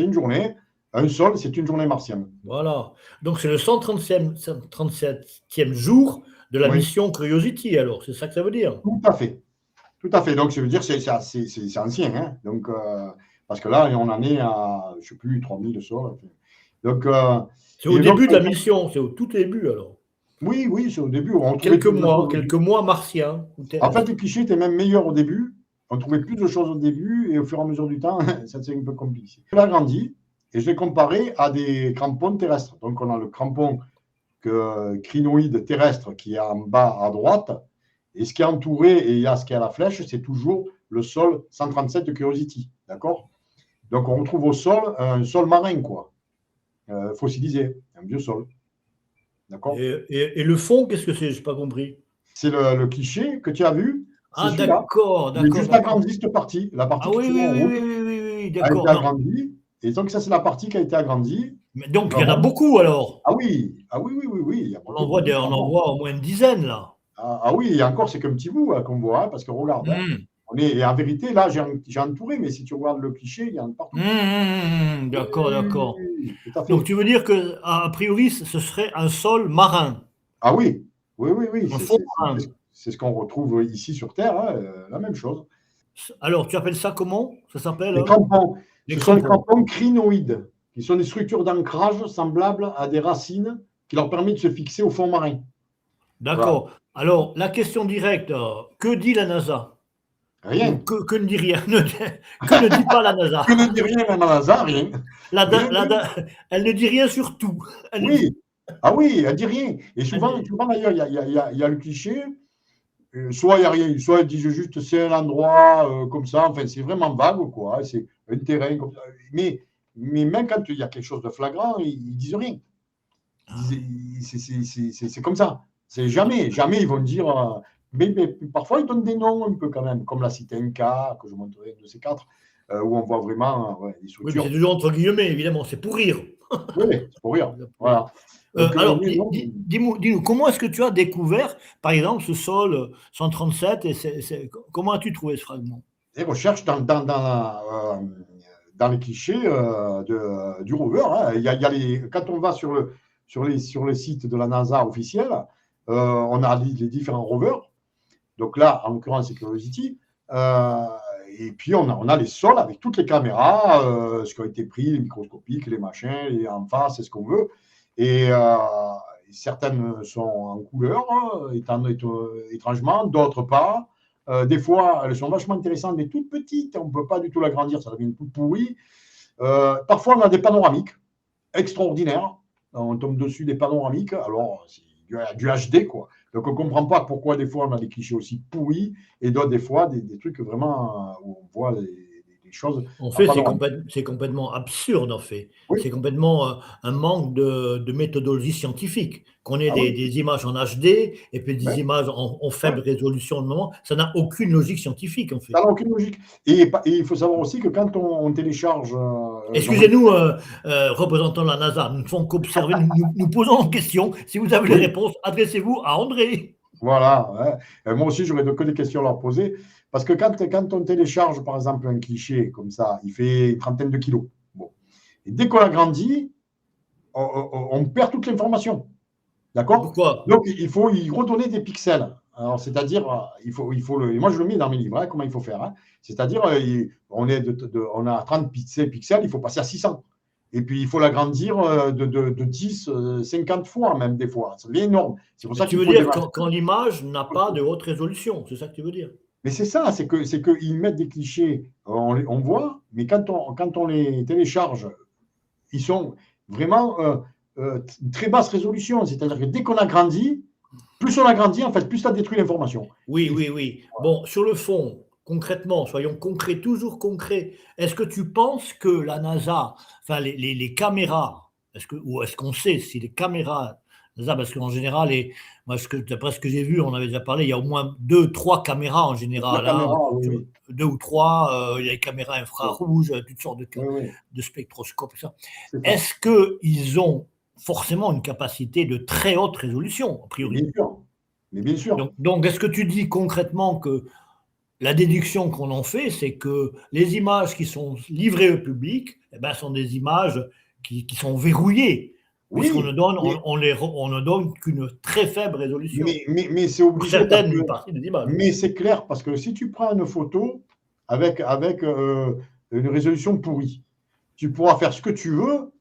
une journée. Un sol, c'est une journée martienne. Voilà. Donc c'est le 137e jour de la Oui, mission Curiosity, alors, c'est ça que ça veut dire. tout à fait. Tout à fait. Donc, ça veut dire que c'est ancien. Hein. Donc, parce que là, on en est à, je ne sais plus, 3000 sols. Donc, C'est au début de la mission, c'est au tout début alors. oui, oui, c'est au début. On trouvait plus de choses. Quelques mois martiens ou En fait, le terrestres. cliché était même meilleur au début. On trouvait plus de choses au début et au fur et à mesure du temps, ça s'est un peu compliqué. Je l'ai agrandi et je l'ai comparé à des crampons terrestres. Donc, on a le crampon crinoïde terrestre qui est en bas à droite. Et ce qui est entouré, et il y a ce qui est à la flèche, c'est toujours le sol 137 de Curiosity. D'accord? Donc, on retrouve au sol un sol marin, quoi. Fossilisé, un vieux sol. D'accord? Et le fond, qu'est-ce que c'est? Je n'ai pas compris. C'est le cliché que tu as vu, c'est Ah, celui-là. d'accord, Il est d'accord, juste d'accord. agrandi cette partie. La partie Ah que oui, tu vois oui, en oui, rouge oui, oui, oui, oui, a été d'accord. Non. agrandie. Et donc, ça, c'est la partie qui a été agrandie. Mais donc, il y en a beaucoup alors. Ah oui, ah oui, oui, oui, oui. Il y a On beaucoup, en voit, beaucoup de on en crampons. voit au moins une dizaine là. Ah, ah oui, et encore, c'est qu'un petit bout qu'on voit, hein, parce que regarde, hein, Hmm. Et en vérité, là, j'ai entouré, mais si tu regardes le cliché, il y en a partout. D'accord, d'accord. Oui, tout à Donc, fait. tu veux dire que a priori, ce serait un sol marin, Ah oui, oui, oui, oui, un fond marin. c'est ce qu'on retrouve ici sur Terre, hein, la même chose. Alors, tu appelles ça comment? Ça s'appelle Les crampons, les ce sont les crampons. crampons crinoïdes, qui sont des structures d'ancrage semblables à des racines qui leur permettent de se fixer au fond marin. Voilà. D'accord. Alors, la question directe, que dit la NASA? Ou Rien. que ne dit rien? Que ne dit pas la NASA? Que ne dit rien à NASA, rien. Rien, rien. Elle ne dit rien sur tout. Elle ne dit, Oui. Ah oui, elle dit rien. Et elle souvent, dit- souvent d'ailleurs, il y a le cliché, soit il n'y a rien, soit ils disent juste c'est un endroit comme ça, enfin c'est vraiment vague quoi, hein, c'est un terrain comme ça. Mais même quand il y a quelque chose de flagrant, ils disent rien. C'est comme ça. C'est jamais, jamais ils vont dire. Mais parfois ils donnent des noms un peu quand même, comme la cité Inca, que je montrerai de ces quatre, où on voit vraiment ouais, des Oui, mais c'est structures. toujours entre guillemets, évidemment, c'est pour rire. Oui, c'est pour rire. Pour rire. Voilà. Donc, Alors, oui, non. dis-nous, comment est-ce que tu as découvert, par exemple, ce sol 137 et comment as-tu trouvé ce fragment? Des recherches dans les clichés du rover. Hein. Il y a quand on va sur les sites de la NASA officiels, on a les différents rovers. Donc là, en l'occurrence, c'est Curiosity. Et puis, on a les sols avec toutes les caméras, ce qui a été pris, les microscopiques, les machins, les en face, c'est ce qu'on veut. Et certaines sont en couleur, étrangement, d'autres pas. Des fois, elles sont vachement intéressantes, mais toutes petites. On ne peut pas du tout l'agrandir, ça devient tout pourri. Parfois, on a des panoramiques extraordinaires. On tombe dessus des panoramiques. Alors, c'est du HD, quoi. Donc, on ne comprend pas pourquoi des fois on a des clichés aussi pourris et d'autres des fois des trucs vraiment où on voit les choses En en fait, panoramique. c'est complètement absurde, en fait. Oui, C'est complètement un manque de méthodologie scientifique. Qu'on ait ah oui, des images en HD et puis ouais, des images en ouais. faible résolution de moment, ça n'a aucune logique scientifique, en Ça fait. n'a aucune logique. Et il faut savoir aussi que quand on télécharge dans un... Excusez-nous, représentants de la NASA, nous ne faisons qu'observer, nous posons une question. Si vous avez les Oui, réponses, adressez-vous à André. voilà. Ouais. Moi aussi, j'aurais que des questions à leur poser. Parce que quand on télécharge, par exemple, un cliché comme ça, il fait une trentaine de kilos. Bon. Et dès qu'on l'agrandit, on perd toute l'information. D'accord. Pourquoi? Donc, il faut y redonner des pixels. Alors, c'est-à-dire, il faut le. Moi, je le mets dans mes livres, hein, comment il faut faire. Hein. C'est-à-dire, on a 30 pixels, il faut passer à 600. Et puis, il faut l'agrandir de 10, 50 fois, même des fois. Ça devient énorme. C'est pour ça Tu qu'il veux faut des dire masques. quand l'image n'a pas de haute résolution, c'est ça que tu veux dire? Mais c'est ça, c'est qu'ils mettent des clichés, on voit, mais quand on les télécharge, ils sont vraiment très basse résolution. C'est-à-dire que dès qu'on agrandit, plus on agrandit, en fait, plus ça détruit l'information. Oui, Et oui, oui. Bon, sur le fond, concrètement, soyons concrets, toujours concrets. Est-ce que tu penses que la NASA, enfin les caméras, ou est-ce qu'on sait si les caméras NASA, parce qu'en général, moi, d'après ce que j'ai vu, on avait déjà parlé, il y a au moins deux, trois caméras en la général, hein, caméra, oui, oui. deux ou trois, il y a les caméras Oui, infrarouges, toutes sortes oui, oui, de spectroscopes, et ça. c'est ça. Est-ce qu'ils ont forcément une capacité de très haute résolution, a Mais priori? bien sûr. Mais bien sûr. Donc est-ce que tu dis concrètement que la déduction qu'on en fait, c'est que les images qui sont livrées au public, eh ben, sont des images qui sont verrouillées, puisqu'on Oui, on ne donne qu'une très faible résolution mais c'est pour obligé parce que. certaines parties des images. Mais c'est clair parce que si tu prends une photo avec une résolution pourrie, tu pourras faire ce que tu veux.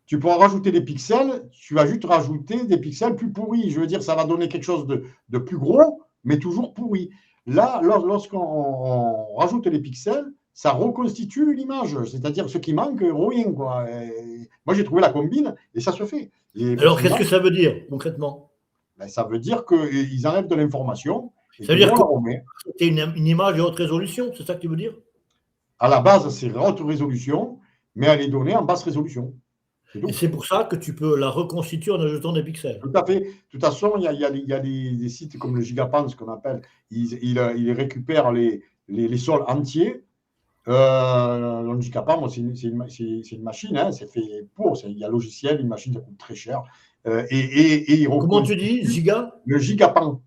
Tu pourras rajouter des pixels, tu vas juste rajouter des pixels plus pourris. Je veux dire, ça va donner quelque chose de plus gros, mais toujours pourri. Là, lorsqu'on rajoute les pixels, ça reconstitue l'image, c'est-à-dire ce qui manque, rien. Quoi. Moi, j'ai trouvé la combine et ça se fait. Et Alors qu'est-ce effectivement, que ça veut dire concrètement? ben, ça veut dire qu'ils enlèvent de l'information et Ça que veut nous, dire on que la remet. c'est une image de haute résolution, c'est ça que tu veux dire? À la base, c'est haute résolution, mais elle est donnée en basse résolution. C'est Et tout. c'est pour ça que tu peux la reconstituer en ajoutant des pixels. Tout à fait. De toute façon, il y a des sites comme le Gigapan, ce qu'on appelle, ils récupèrent les sols entiers. Le Gigapan, c'est une machine, hein, c'est fait pour. Il y a un logiciel, une machine, ça coûte très cher. Et ils Comment tu dis? reconstituent Giga? le Gigapan.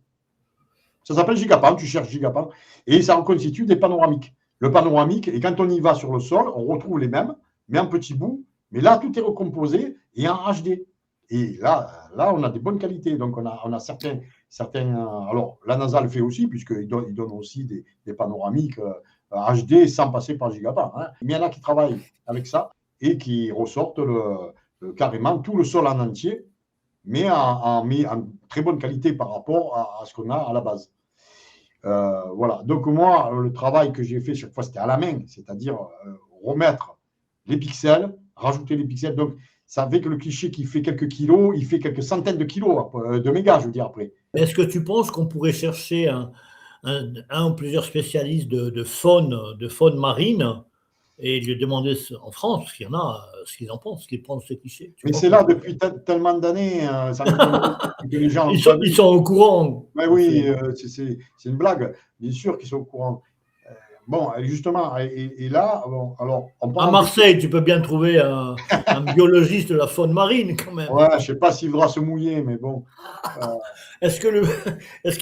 Ça s'appelle gigapan, tu cherches gigapan, et ça reconstitue des panoramiques. Le panoramique, et quand on y va sur le sol, on retrouve les mêmes, mais en petits bouts, mais là, tout est recomposé et en HD. Et là on a des bonnes qualités. Donc, on a certains alors, la NASA le fait aussi, puisqu'ils donnent aussi des panoramiques HD sans passer par gigapan. Hein. Mais il y en a qui travaillent avec ça et qui ressortent carrément tout le sol en entier, mais en très bonne qualité par rapport à ce qu'on a à la base. Voilà. Donc, moi, le travail que j'ai fait chaque fois, c'était à la main, c'est-à-dire remettre les pixels, rajouter les pixels. Donc, ça fait que le cliché qui fait quelques kilos, il fait quelques centaines de kilos, de mégas, je veux dire, après. Est-ce que tu penses qu'on pourrait chercher un ou plusieurs spécialistes de faune marine et lui demander en France, s'il y en a, ce qu'ils en pensent, ce qu'ils pensent de ce cliché? Mais c'est là depuis tellement d'années, ça que les gens… Ils sont au courant. Mais oui, c'est une blague, bien sûr qu'ils sont au courant. Bon, justement, et là, bon, alors… À Marseille, tu peux bien trouver un biologiste de la faune marine, quand même. Ouais, je ne sais pas s'il voudra se mouiller, mais bon… Est-ce qu'il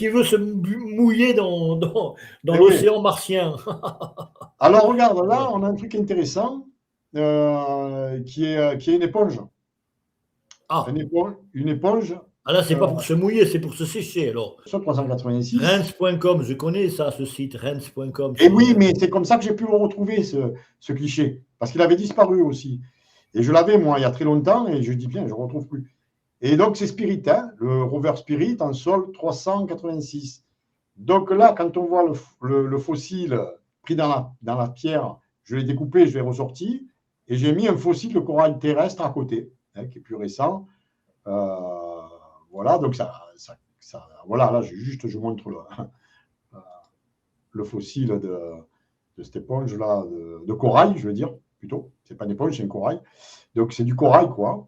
veut se mouiller dans l'océan martien? Alors, regarde, là, on a un truc intéressant qui est une éponge. Ah. Une éponge. Ah là, c'est pas pour se mouiller, c'est pour se sécher, alors. Sur 386. Rennes.com, je connais ça, ce site, Rennes.com. Et oui, mais c'est comme ça que j'ai pu le retrouver, ce cliché, parce qu'il avait disparu aussi. Et je l'avais, moi, il y a très longtemps, et je dis bien, je ne le retrouve plus. Et donc, c'est Spirit, hein, le rover Spirit en sol 386. Donc là, quand on voit le fossile pris dans la pierre, je l'ai découpé, je l'ai ressorti, et j'ai mis un fossile de corail terrestre à côté, hein, qui est plus récent. Voilà, donc voilà, là, je montre le fossile de cette éponge-là, de corail, je veux dire, plutôt. C'est pas une éponge, c'est un corail. Donc, c'est du corail, quoi.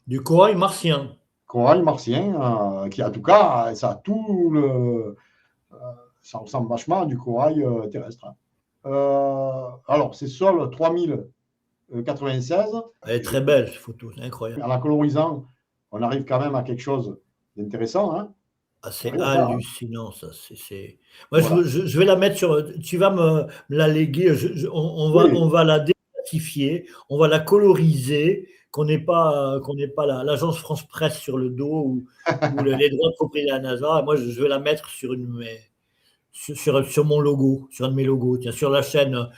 Du corail martien. Corail martien, qui, en tout cas, ça a tout le… ça ressemble vachement à du corail terrestre. Alors, c'est sol 3096. Elle est très belle, cette photo, c'est incroyable. En la colorisant, on arrive quand même à quelque chose d'intéressant. Hein. Ah, c'est hallucinant, ça. Moi, voilà. je vais la mettre sur… Tu vas me la léguer. On va la déclassifier, on va la coloriser, qu'on n'ait pas l'agence France Presse sur le dos ou les droits de propriété de la NASA. Moi, je vais la mettre sur mon logo, sur un de mes logos. Tiens, sur ma chaîne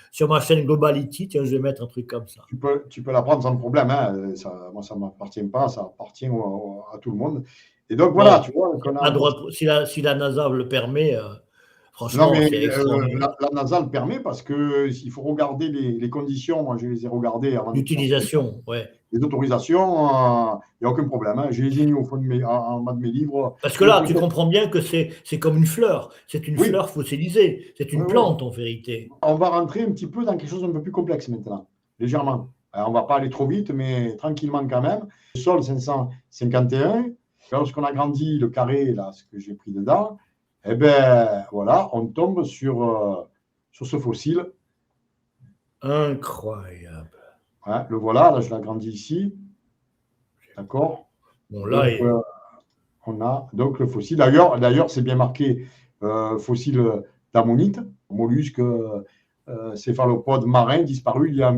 Globality, tiens, je vais mettre un truc comme ça. Tu peux la prendre sans problème. Hein. Moi, ça ne m'appartient pas, ça appartient à tout le monde. Et donc, voilà, tu vois. Si la NASA le permet, franchement, c'est extraordinaire. La NASA le permet parce qu'il faut regarder les conditions. Moi, je les ai regardées avant. L'utilisation, ouais. Les autorisations, il n'y a aucun problème. Hein. Je les ai mis au fond en bas de mes livres. Parce que là, tu comprends bien que c'est comme une fleur. C'est une fleur fossilisée. C'est une plante, en vérité. On va rentrer un petit peu dans quelque chose d'un peu plus complexe maintenant, légèrement. Alors, on ne va pas aller trop vite, mais tranquillement quand même. Le sol 551. Lorsqu'on agrandit le carré, là, ce que j'ai pris dedans, eh bien, voilà, on tombe sur ce fossile. Incroyable. Ouais, le voilà, là, je l'agrandis ici. D'accord. Bon, là, donc, on a donc le fossile. D'ailleurs, c'est bien marqué fossile d'ammonite, mollusque céphalopode marin disparu il y a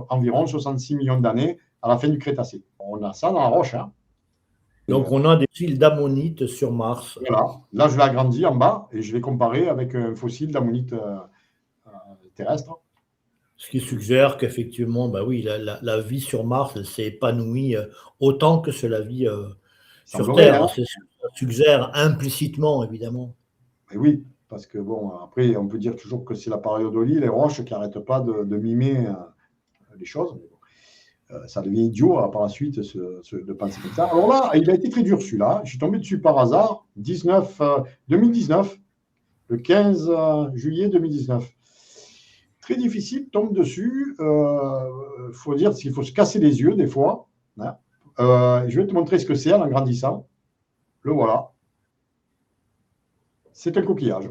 environ 66 millions d'années à la fin du Crétacé. On a ça dans la roche, hein. Donc, on a des fossiles d'ammonite sur Mars. Voilà. Là, je l'ai agrandi en bas et je vais comparer avec un fossile d'ammonite terrestre. Ce qui suggère qu'effectivement, bah oui, la vie sur Mars s'est épanouie autant que sur la vie sur Terre. Hein. Ça suggère implicitement, évidemment. Et oui, parce que bon, après, on peut dire toujours que c'est la pareidolie, les roches qui n'arrêtent pas de mimer les choses. Ça devient idiot par la suite de penser comme ça. Alors là, il a été très dur celui-là. Je suis tombé dessus par hasard, 2019, le 15 juillet 2019. Très difficile, tombe dessus. Faut dire qu'il faut se casser les yeux des fois. Hein. Je vais te montrer ce que c'est en grandissant. Le voilà. C'est un coquillage.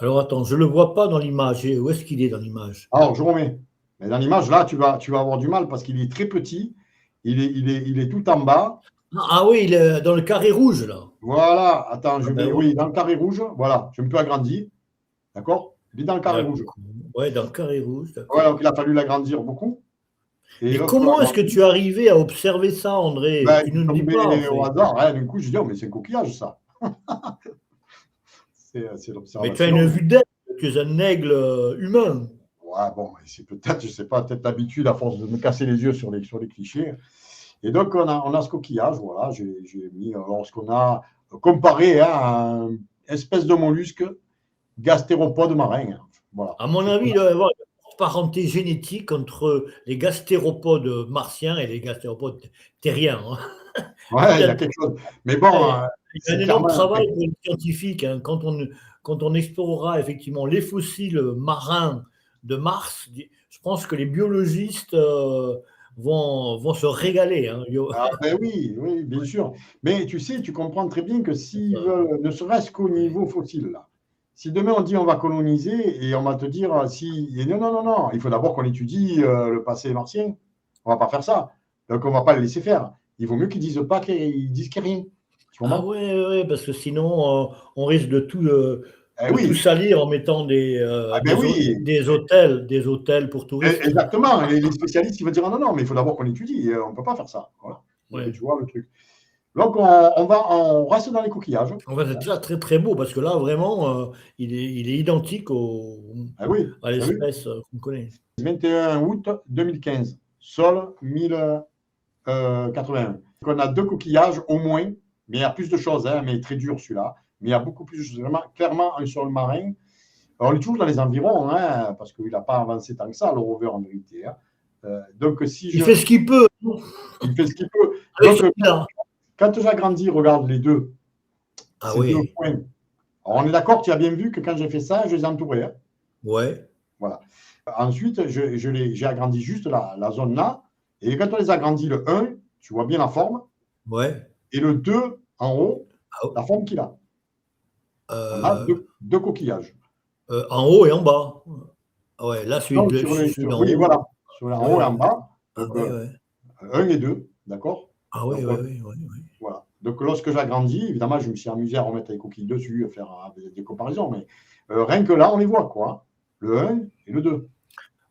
Alors attends, je ne le vois pas dans l'image. Où est-ce qu'il est dans l'image? Alors, je remets. Mais dans l'image, là, tu vas avoir du mal parce qu'il est très petit. Il est tout en bas. Ah oui, il est dans le carré rouge, là. Voilà, attends, Ah je ben vais, oui, oui, dans le carré rouge, voilà, j'ai un peu agrandi, d'accord? Il est dans le carré rouge. d'accord. Ouais, dans le carré rouge, Ouais, donc d'accord. il a fallu l'agrandir beaucoup. Et Mais lorsque l'a comment est-ce que tu es arrivé à observer ça, André? ben, Tu il ne est le dis pas, en tombé au fait. hasard, hein, d'un coup, je dis, oh, mais c'est un coquillage, ça. C'est Mais tu as une l'observation. vue d'aigle, tu es un aigle humain. Ouais, bon, c'est peut-être, je sais pas, peut-être l'habitude à force de me casser les yeux sur les clichés. Et donc, on a ce coquillage, voilà, j'ai mis, lorsqu'on a comparé hein, à une espèce de mollusque gastéropode marin. Hein. Voilà. À mon C'est ce avis, qu'on il doit y avoir une forte parenté génétique entre les gastéropodes martiens et les gastéropodes terriens, hein. Ouais, il y a Peut-être quelque chose. Mais bon, il y a un c'est énorme clairement. travail pour les scientifiques, hein. Quand on explorera effectivement les fossiles marins de Mars, je pense que les biologistes vont se régaler, hein. Ah, ben oui, oui, bien sûr. Mais tu sais, tu comprends très bien que s'ils veulent, ne serait-ce qu'au Ouais. niveau fossile, là, si demain on dit on va coloniser et on va te dire si. Et non, non, non, non, il faut d'abord qu'on étudie le passé martien. On ne va pas faire ça. Donc on ne va pas le laisser faire. Il vaut mieux qu'ils disent pas qu'ils disent qu'il n'y a rien. Tu Ah comprends? ouais, ouais, ouais, parce que sinon, on risque Eh de tout oui, salir en mettant ah ben oui, des hôtels pour touristes. exactement. Les spécialistes, ils vont dire non, non, mais il faut d'abord qu'on étudie. On ne peut pas faire ça. Voilà. Ouais. Tu vois le truc. Donc on reste dans les coquillages. En fait, c'est déjà très très beau parce que là, vraiment, il est identique Ah oui, à tu as vu? l'espèce qu'on connaît. 21 août 2015, sol 1081. Donc on a deux coquillages au moins, mais il y a plus de choses, hein, mais très dur celui-là. Mais il y a beaucoup plus de choses. Vraiment, clairement, un sol marin. Alors, on est toujours dans les environs, hein, parce qu'il n'a pas avancé tant que ça, le rover en vérité. Hein. Donc, si Il je. fait ce qu'il peut Il fait ce qu'il peut. avec Donc, ce qu'il a. quand j'agrandis, regarde les deux, Ah ces deux oui, points. Alors, on est d'accord, tu as bien vu que quand j'ai fait ça, je les ai entourés. Hein. ouais, Voilà. Ensuite, j'ai agrandi juste la zone là. Et quand on les agrandit, le 1, tu vois bien la forme. ouais. Et le 2, en haut, Ah, la forme qu'il a. On a euh, deux coquillages. en haut et en bas. Ah ouais, là, Donc, celui d'en oui, voilà. haut. En haut et en Ouais. bas. Ah Donc, ouais, ouais. 1 et 2, d'accord. Ah ouais, Donc, ouais, ouais, ouais, ouais. voilà. Donc, lorsque j'agrandis, évidemment, je me suis amusé à remettre les coquilles dessus, à faire des comparaisons. Mais rien que là, on les voit, quoi. Le 1 et le 2.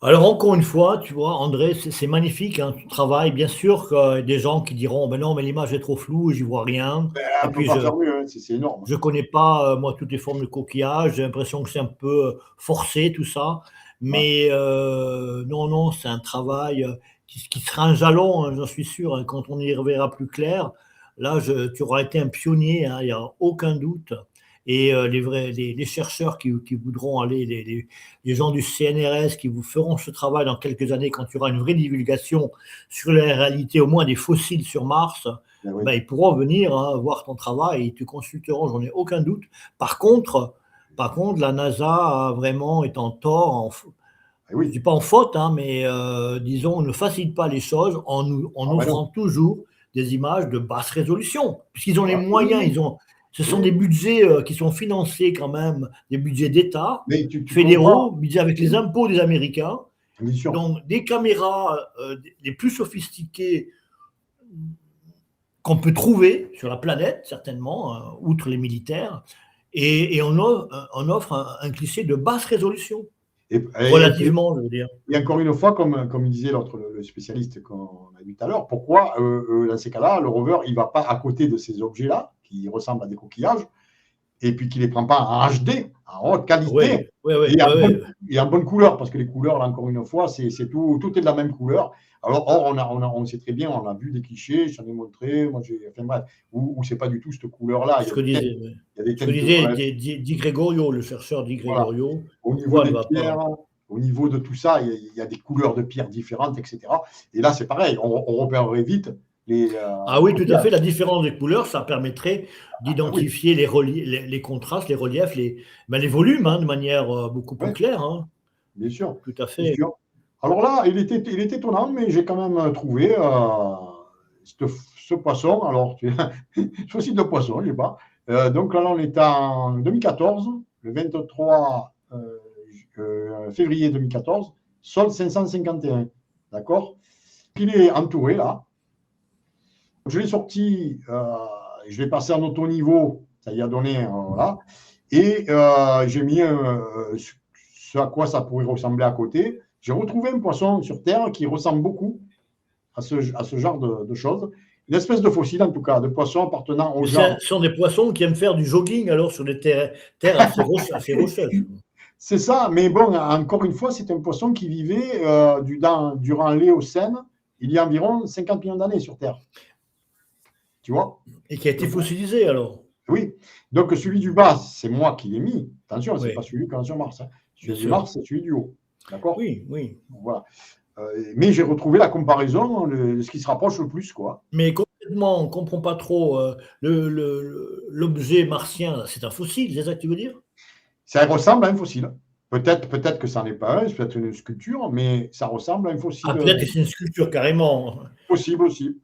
Alors encore une fois, tu vois, André, c'est magnifique, hein, ton travail. Bien sûr qu'il y a des gens qui diront, ben non, mais l'image est trop floue, j'y vois rien. On Et ne peut puis pas faire mieux, hein, c'est énorme. je connais pas, moi, toutes les formes de coquillage. J'ai l'impression que c'est un peu forcé tout ça. Ouais. Mais non, non, c'est un travail qui sera un jalon, hein, j'en suis sûr, hein, quand on y reverra plus clair. Là, tu auras été un pionnier, hein, il n'y a aucun doute. Et les chercheurs qui voudront aller, les gens du CNRS qui vous feront ce travail dans quelques années, quand il y aura une vraie divulgation sur la réalité, au moins des fossiles sur Mars, Ben ben, oui. ils pourront venir hein, voir ton travail et ils te consulteront, j'en ai aucun doute. Par contre, la NASA vraiment est en tort, Ben je ne oui. dis pas en faute, hein, mais disons, ne facilite pas les choses en Ah ben non. offrant toujours des images de basse résolution, puisqu'ils ont les Ah, oui, moyens, oui, ce sont des oui. budgets qui sont financés quand même, des budgets d'État, Mais tu comprends, fédéraux, budgets avec les oui, impôts des Américains. bien sûr. Donc, des caméras les plus sophistiquées qu'on peut trouver sur la planète, certainement, outre les militaires, et on offre un cliché de basse résolution, relativement, je veux dire. Et encore une fois, comme disait l'autre, le spécialiste qu'on a vu tout à l'heure, pourquoi, dans ces cas-là, le rover, il ne va pas à côté de ces objets-là, qui ressemblent à des coquillages, et puis qu'il ne les prend pas en HD, en haute Oui, qualité, oui, oui, et en oui. bonne, et en bonne couleur, parce que les couleurs, là, encore une fois, c'est tout est de la même couleur. Alors, or, on sait très bien, on a vu des clichés, j'en ai montré, moi, enfin bref, où c'est pas du tout cette couleur-là. Ce que disait, Il y a des ce que teintes disait violettes, Di Gregorio, le chercheur Di voilà. Gregorio, Au niveau pourquoi elle des ne va pas. pierres, au niveau de tout ça, il y a des couleurs de pierres différentes, etc. Et là, c'est pareil, on repérerait vite Ah les oui, tout à coquillages. fait. La différence des couleurs, ça permettrait Ah oui, d'identifier les contrastes, les reliefs, les volumes hein, de manière beaucoup plus ouais, claire. Hein. bien sûr, Tout à bien fait. sûr. Alors là, il était étonnant, mais j'ai quand même trouvé ce poisson. Alors, c'est aussi de poisson, je sais pas. Donc là, on est en 2014, le 23 février 2014, sol 551. D'accord? Il est entouré là. Je l'ai sorti je l'ai passé en auto-niveau, ça y a donné, voilà. Et j'ai mis ce à quoi ça pourrait ressembler à côté. J'ai retrouvé un poisson sur Terre qui ressemble beaucoup à ce genre de choses. Une espèce de fossile, en tout cas, de poisson appartenant au genre. Ce sont des poissons qui aiment faire du jogging alors sur des terres assez rocheuses. C'est ça, mais bon, encore une fois, c'est un poisson qui vivait durant l'Éocène, il y a environ 50 millions d'années sur Terre. Tu vois? Et qui a été fossilisé alors. Oui. Donc celui du bas, c'est moi qui l'ai mis. Attention, ce n'est Oui. pas celui qui est sur Mars. Hein. Celui Bien du sûr. Mars, c'est celui du haut. D'accord? Oui, oui. Voilà. Mais j'ai retrouvé la comparaison, ce qui se rapproche le plus, quoi. Mais concrètement, on ne comprend pas trop. L'objet martien, c'est un fossile, c'est ça que tu veux dire? Ça ressemble à un fossile. Peut-être que ça n'est pas un, c'est peut-être une sculpture, mais ça ressemble à un fossile. Ah, peut-être que c'est une sculpture carrément. Possible aussi.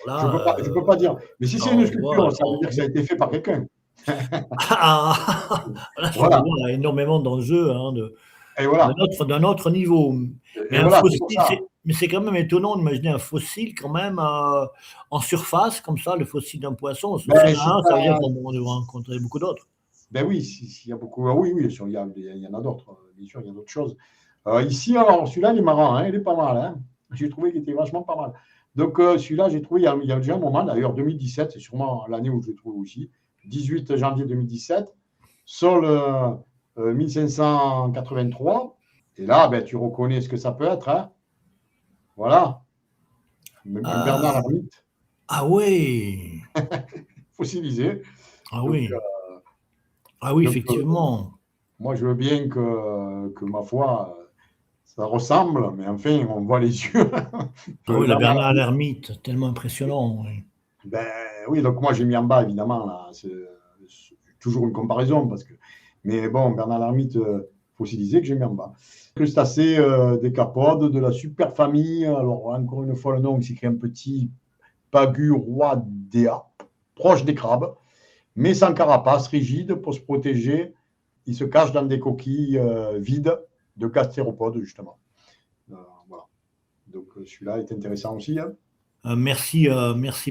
Alors Je là, peux pas dire. Mais si c'est une sculpture, ça veut dire que ça a été fait par quelqu'un. là, tu Voilà. vois, il y a énormément d'enjeux hein, Et voilà. d'un autre niveau. Et voilà, c'est pour ça. Mais c'est quand même étonnant d'imaginer un fossile quand même en surface, comme ça, le fossile d'un poisson. Si Ben, on a un, ça veut dire qu'on va rencontrer beaucoup d'autres. Ben oui, s'il y a beaucoup. Oui, oui, il y en a d'autres. Bien sûr, il y a d'autres choses. Ici, alors, celui-là, il est marrant, hein, il est pas mal. Hein. J'ai trouvé qu'il était vachement pas mal. Donc, celui-là, j'ai trouvé il y a déjà un moment, d'ailleurs, 2017, c'est sûrement l'année où je l'ai trouvé aussi. 18 janvier 2017, sol 1583. Et là, ben, tu reconnais ce que ça peut être. Hein. Voilà. Bernard Lhermitte. Ah oui. Fossilisé. Ah donc, oui. Ah oui, donc, effectivement. Moi, je veux bien que ma foi, ça ressemble, mais enfin, on voit les yeux. Ah oui, le Bernard Lhermitte, tellement impressionnant. Oui. Ben oui, donc moi, j'ai mis en bas, évidemment. Là. C'est toujours une comparaison. Mais bon, Bernard Lhermitte, fossilisé, que j'ai mis en bas. Crustacés décapodes de la superfamille. Alors, encore une fois, le nom, il s'écrit un petit Paguroidea, proche des crabes, mais sans carapace, rigide pour se protéger. Il se cache dans des coquilles vides de gastéropodes, justement. Voilà. Donc, celui-là est intéressant aussi. Hein. Merci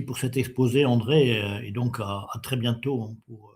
pour cet exposé, André, et donc à très bientôt pour